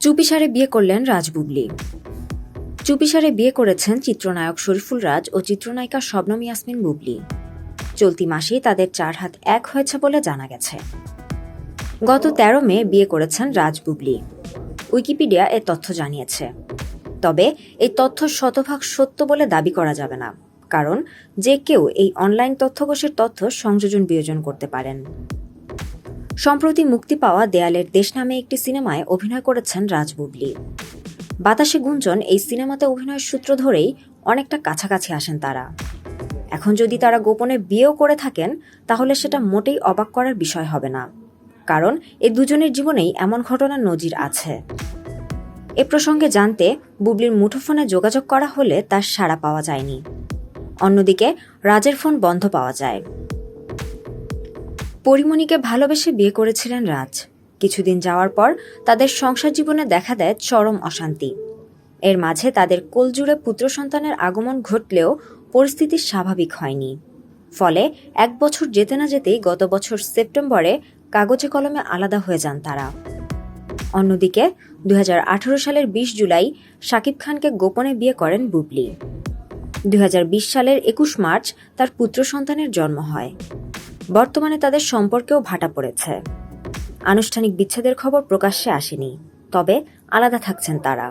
চুপিসারে বিয়ে করলেন রাজ বুবলি। চুপিসারে বিয়ে করেছেন চিত্রনায়ক শরীফুল রাজ ও চিত্রনায়িকা শবনম ইয়াসমিন বুবলি। চলতি মাসেই তাদের 4 হাত এক হয়েছে বলে জানা গেছে। গত 13 মে বিয়ে করেছেন রাজ বুবলি, উইকিপিডিয়া এ তথ্য জানিয়েছে। তবে এই তথ্য শতভাগ সত্য বলে দাবি করা যাবে না, কারণ যে কেউ এই অনলাইন তথ্যকোষের তথ্য সংযোজন বিয়োজন করতে পারেন। সম্প্রতি মুক্তি পাওয়া দেয়ালের দেশ নামে একটি সিনেমায় অভিনয় করেছেন রাজ বুবলি। বাতাসে গুঞ্জন এই সিনেমাতে অভিনয়ের সূত্র ধরেই অনেকটা কাছাকাছি আসেন তারা। এখন যদি তারা গোপনে বিয়েও করে থাকেন, তাহলে সেটা মোটেই অবাক করার বিষয় হবে না, কারণ এই দুজনের জীবনেই এমন ঘটনার নজির আছে। এ প্রসঙ্গে জানতে বুবলির মুঠোফোনে যোগাযোগ করা হলে তার সাড়া পাওয়া যায়নি। অন্যদিকে রাজের ফোন বন্ধ পাওয়া যায়। পরিমণিকে ভালোবেসে বিয়ে করেছিলেন রাজ। কিছুদিন যাওয়ার পর তাদের সংসার জীবনে দেখা দেয় চরম অশান্তি। এর মাঝে তাদের কোলজুড়ে পুত্র সন্তানের আগমন ঘটলেও পরিস্থিতি স্বাভাবিক হয়নি। ফলে 1 বছর যেতে না যেতেই গত বছর সেপ্টেম্বরে কাগজে কলমে আলাদা হয়ে যান তারা। অন্যদিকে 2018 সালের 20 জুলাই শাকিব খানকে গোপনে বিয়ে করেন বুবলি। 2020 সালের 21 মার্চ তার পুত্র সন্তানের জন্ম হয়। বর্তমানে তাদের সম্পর্কেও ভাটা পড়েছে। আনুষ্ঠানিক বিচ্ছেদের খবর প্রকাশ্যে আসেনি, তবে আলাদা থাকছেন তারা।